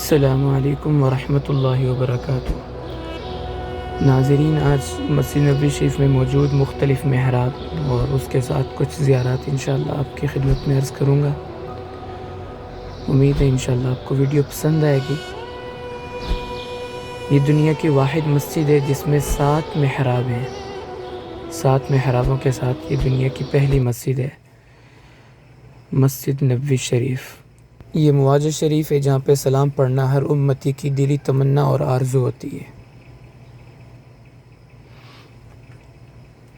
السلام علیکم ورحمۃ اللہ وبرکاتہ۔ ناظرین، آج مسجد نبوی شریف میں موجود مختلف محراب اور اس کے ساتھ کچھ زیارات انشاءاللہ آپ کی خدمت میں عرض کروں گا۔ امید ہے انشاءاللہ آپ کو ویڈیو پسند آئے گی۔ یہ دنیا کی واحد مسجد ہے جس میں 7 محراب ہیں۔ 7 محرابوں کے ساتھ یہ دنیا کی پہلی مسجد ہے، مسجد نبوی شریف۔ یہ مواجہ شریف ہے جہاں پہ سلام پڑھنا ہر امتی کی دلی تمنا اور آرزو ہوتی ہے۔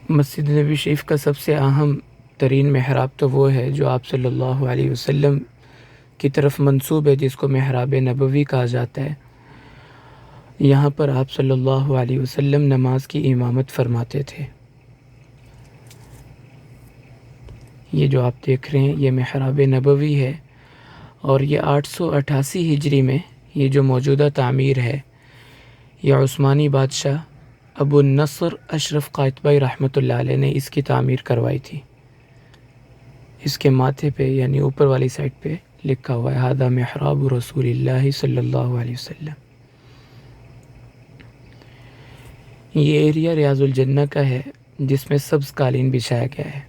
مسجد نبوی شریف کا سب سے اہم ترین محراب تو وہ ہے جو آپ صلی اللہ علیہ وسلم کی طرف منسوب ہے، جس کو محراب نبوی کہا جاتا ہے۔ یہاں پر آپ صلی اللہ علیہ وسلم نماز کی امامت فرماتے تھے۔ یہ جو آپ دیکھ رہے ہیں یہ محراب نبوی ہے، اور یہ 888 ہجری میں یہ جو موجودہ تعمیر ہے، یہ عثمانی بادشاہ ابو النصر اشرف قائتبائی رحمۃ اللہ علیہ نے اس کی تعمیر کروائی تھی۔ اس کے ماتھے پہ یعنی اوپر والی سائڈ پہ لکھا ہوا ہے ھذا محراب رسول اللہ صلی اللہ علیہ وسلم۔ یہ ایریا ریاض الجنہ کا ہے جس میں سبز قالین بچھایا گیا ہے،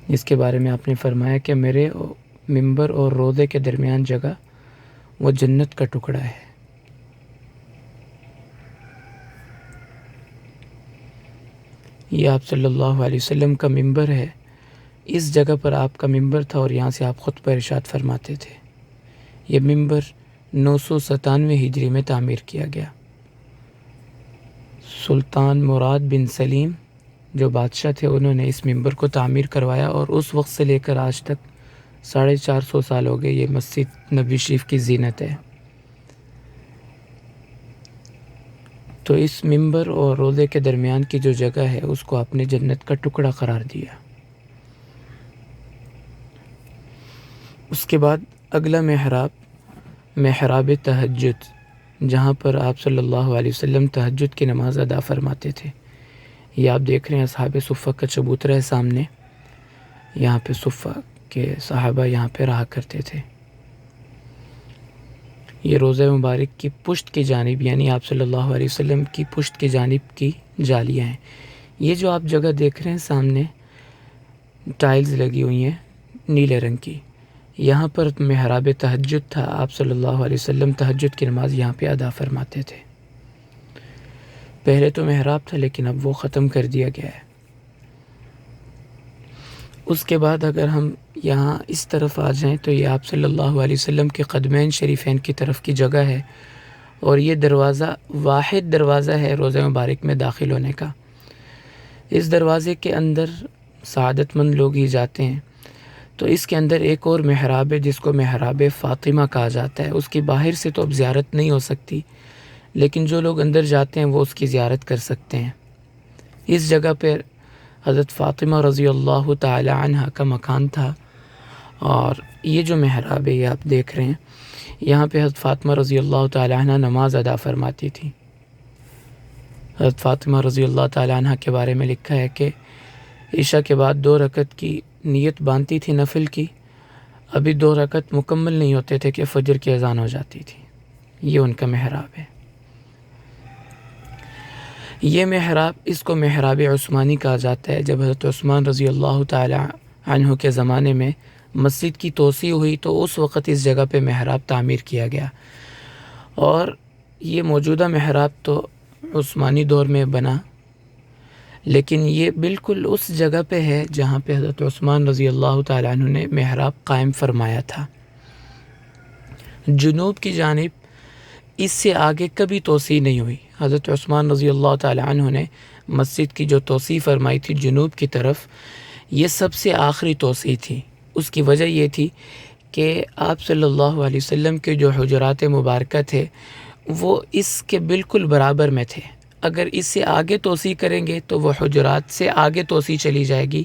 جس کے بارے میں آپ نے فرمایا کہ میرے ممبر اور روضے کے درمیان جگہ وہ جنت کا ٹکڑا ہے۔ یہ آپ صلی اللہ علیہ وسلم کا ممبر ہے۔ اس جگہ پر آپ کا ممبر تھا اور یہاں سے آپ خطبہ ارشاد فرماتے تھے۔ یہ ممبر 997 ہجری میں تعمیر کیا گیا۔ سلطان مراد بن سلیم جو بادشاہ تھے، انہوں نے اس ممبر کو تعمیر کروایا، اور اس وقت سے لے کر آج تک 450 سال ہو گئے یہ مسجد نبوی شریف کی زینت ہے۔ تو اس ممبر اور روضے کے درمیان کی جو جگہ ہے اس کو آپ نے جنت کا ٹکڑا قرار دیا۔ اس کے بعد اگلا محراب تہجد، جہاں پر آپ صلی اللہ علیہ وسلم تہجد کی نماز ادا فرماتے تھے۔ یہ آپ دیکھ رہے ہیں اصحاب صفہ کا چبوترا ہے سامنے، یہاں پہ صفہ کے صحابہ یہاں پہ رہا کرتے تھے۔ یہ روضہ مبارک کی پشت کی جانب یعنی آپ صلی اللہ علیہ وسلم کی پشت کی جانب کی جالیاں ہیں۔ یہ جو آپ جگہ دیکھ رہے ہیں سامنے ٹائلز لگی ہوئی ہیں نیلے رنگ کی، یہاں پر محراب تہجد تھا۔ آپ صلی اللہ علیہ وسلم تہجد کی نماز یہاں پہ ادا فرماتے تھے۔ پہلے تو محراب تھا لیکن اب وہ ختم کر دیا گیا ہے۔ اس کے بعد اگر ہم یہاں اس طرف آ جائیں تو یہ آپ صلی اللہ علیہ وسلم کے قدمین شریفین کی طرف کی جگہ ہے، اور یہ دروازہ واحد دروازہ ہے روضہ مبارک میں داخل ہونے کا۔ اس دروازے کے اندر سعادت مند لوگ ہی جاتے ہیں۔ تو اس کے اندر ایک اور محراب ہے جس کو محراب فاطمہ کہا جاتا ہے۔ اس کی باہر سے تو اب زیارت نہیں ہو سکتی، لیکن جو لوگ اندر جاتے ہیں وہ اس کی زیارت کر سکتے ہیں۔ اس جگہ پہ حضرت فاطمہ رضی اللہ تعالی عنہ کا مکان تھا، اور یہ جو محراب ہے یہ آپ دیکھ رہے ہیں، یہاں پہ حضرت فاطمہ رضی اللہ تعالی عنہ نماز ادا فرماتی تھی۔ حضرت فاطمہ رضی اللہ تعالی عنہ کے بارے میں لکھا ہے کہ عشاء کے بعد 2 رکعت کی نیت باندھتی تھی نفل کی، ابھی 2 رکعت مکمل نہیں ہوتے تھے کہ فجر کی اذان ہو جاتی تھی۔ یہ ان کا محراب ہے۔ یہ محراب، اس کو محراب عثمانی کہا جاتا ہے۔ جب حضرت عثمان رضی اللہ تعالی عنہ کے زمانے میں مسجد کی توسیع ہوئی تو اس وقت اس جگہ پہ محراب تعمیر کیا گیا، اور یہ موجودہ محراب تو عثمانی دور میں بنا، لیکن یہ بالکل اس جگہ پہ ہے جہاں پہ حضرت عثمان رضی اللہ تعالی عنہ نے محراب قائم فرمایا تھا۔ جنوب کی جانب اس سے آگے کبھی توسیع نہیں ہوئی۔ حضرت عثمان رضی اللہ تعالی عنہ نے مسجد کی جو توسیع فرمائی تھی جنوب کی طرف، یہ سب سے آخری توسیع تھی۔ اس کی وجہ یہ تھی کہ آپ صلی اللہ علیہ وسلم کے جو حجرات مبارکہ تھے وہ اس کے بالکل برابر میں تھے۔ اگر اس سے آگے توسیع کریں گے تو وہ حجرات سے آگے توسیع چلی جائے گی،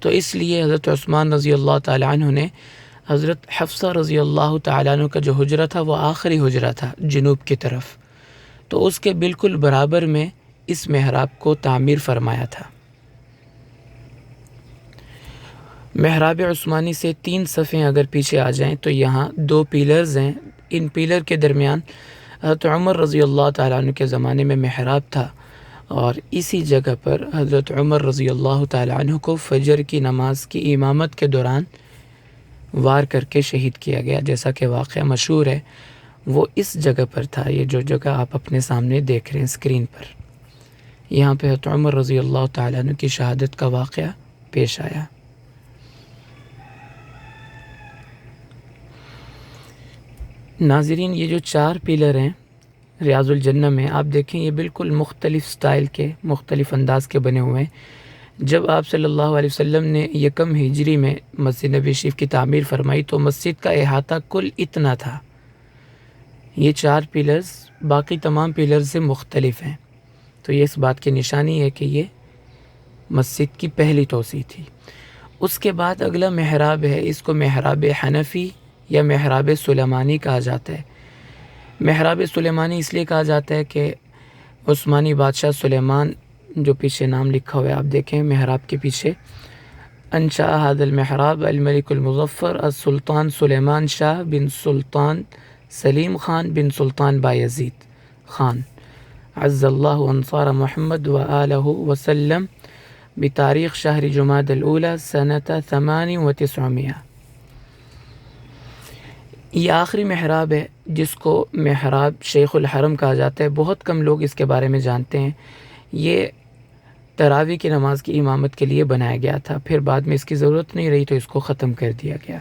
تو اس لیے حضرت عثمان رضی اللہ تعالی عنہ نے حضرت حفصہ رضی اللہ تعالی عنہ کا جو حجرہ تھا وہ آخری حجرہ تھا جنوب کی طرف، تو اس کے بالکل برابر میں اس محراب کو تعمیر فرمایا تھا۔ محراب عثمانی سے 3 صفیں اگر پیچھے آ جائیں تو یہاں 2 پیلرز ہیں، ان پیلر کے درمیان حضرت عمر رضی اللہ تعالیٰ عنہ کے زمانے میں محراب تھا، اور اسی جگہ پر حضرت عمر رضی اللہ تعالیٰ عنہ کو فجر کی نماز کی امامت کے دوران وار کر کے شہید کیا گیا، جیسا کہ واقعہ مشہور ہے وہ اس جگہ پر تھا۔ یہ جو جگہ آپ اپنے سامنے دیکھ رہے ہیں اسکرین پر، یہاں پہ حضرت عمر رضی اللہ تعالیٰ عنہ کی شہادت کا واقعہ پیش آیا۔ ناظرین، یہ جو 4 پیلر ہیں ریاض الجنہ میں، آپ دیکھیں یہ بالکل مختلف سٹائل کے، مختلف انداز کے بنے ہوئے ہیں۔ جب آپ صلی اللہ علیہ وسلم نے 1 ہجری میں مسجد نبی شریف کی تعمیر فرمائی تو مسجد کا احاطہ کل اتنا تھا۔ یہ 4 پیلرز باقی تمام پیلرز سے مختلف ہیں، تو یہ اس بات کی نشانی ہے کہ یہ مسجد کی پہلی توسیع تھی۔ اس کے بعد اگلا محراب ہے، اس کو محراب حنفی یا محراب سلیمانی کہا جاتا ہے۔ محراب سلیمانی اس لیے کہا جاتا ہے کہ عثمانی بادشاہ سلیمان، جو پیچھے نام لکھا ہوا ہے آپ دیکھیں محراب کے پیچھے، انشاء هذا المحراب الملك المظفر السلطان سلیمان شاہ بن سلطان سلیم خان بن سلطان بایزید خان عز اللہ انصار محمد وآلہ وسلم بتاریخ شہر جماد الاولی سنۃ 98۔ یہ آخری محراب ہے جس کو محراب شیخ الحرم کہا جاتا ہے۔ بہت کم لوگ اس کے بارے میں جانتے ہیں۔ یہ تراویح کی نماز کی امامت کے لیے بنایا گیا تھا، پھر بعد میں اس کی ضرورت نہیں رہی تو اس کو ختم کر دیا گیا۔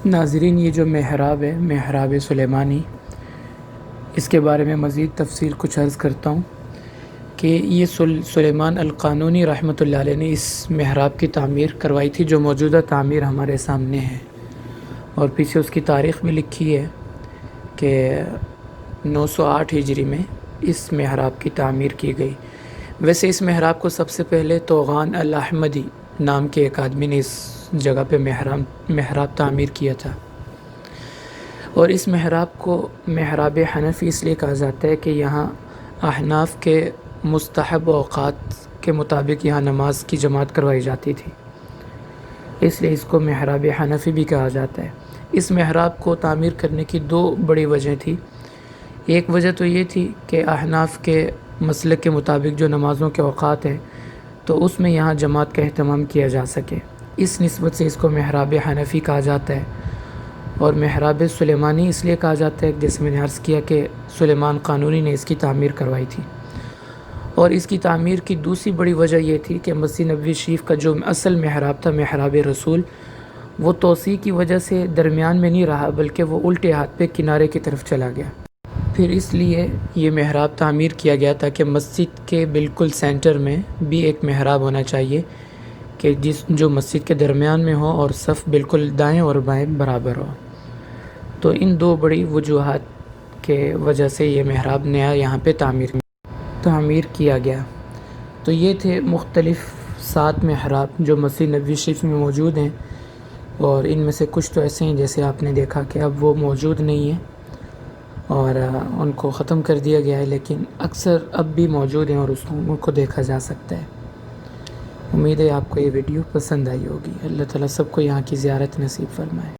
ناظرین، یہ جو محراب ہے محراب سلیمانی، اس کے بارے میں مزید تفصیل کچھ عرض کرتا ہوں کہ یہ سلیمان القانونی رحمۃ اللہ علیہ نے اس محراب کی تعمیر کروائی تھی، جو موجودہ تعمیر ہمارے سامنے ہے، اور پیچھے اس کی تاریخ بھی لکھی ہے کہ 908 ہجری میں اس محراب کی تعمیر کی گئی۔ ویسے اس محراب کو سب سے پہلے توغان الاحمدی نام کے ایک آدمی نے اس جگہ پہ محراب تعمیر کیا تھا، اور اس محراب کو محراب حنفی اس لیے کہا جاتا ہے کہ یہاں احناف کے مستحب اوقات کے مطابق یہاں نماز کی جماعت کروائی جاتی تھی، اس لیے اس کو محراب حنفی بھی کہا جاتا ہے۔ اس محراب کو تعمیر کرنے کی 2 بڑی وجہ تھی۔ ایک وجہ تو یہ تھی کہ احناف کے مسلک کے مطابق جو نمازوں کے اوقات ہیں تو اس میں یہاں جماعت کا اہتمام کیا جا سکے، اس نسبت سے اس کو محراب حنفی کہا جاتا ہے۔ اور محراب سلیمانی اس لیے کہا جاتا ہے جیسے میں نے عرض کیا کہ سلیمان قانونی نے اس کی تعمیر کروائی تھی۔ اور اس کی تعمیر کی دوسری بڑی وجہ یہ تھی کہ مسجد نبوی شریف کا جو اصل محراب تھا محراب رسول، وہ توسیع کی وجہ سے درمیان میں نہیں رہا بلکہ وہ الٹے ہاتھ پہ کنارے کی طرف چلا گیا۔ پھر اس لیے یہ محراب تعمیر کیا گیا تھا کہ مسجد کے بالکل سینٹر میں بھی ایک محراب ہونا چاہیے کہ جو مسجد کے درمیان میں ہو اور صف بالکل دائیں اور بائیں برابر ہو۔ تو ان 2 بڑی وجوہات کے وجہ سے یہ محراب نیا یہاں پہ تعمیر کیا گیا۔ تو یہ تھے مختلف 7 محراب جو مسجد نبوی شریف میں موجود ہیں، اور ان میں سے کچھ تو ایسے ہیں جیسے آپ نے دیکھا کہ اب وہ موجود نہیں ہیں اور ان کو ختم کر دیا گیا ہے، لیکن اکثر اب بھی موجود ہیں اور ان کو دیکھا جا سکتا ہے۔ امید ہے آپ کو یہ ویڈیو پسند آئی ہوگی۔ اللہ تعالیٰ سب کو یہاں کی زیارت نصیب فرمائے۔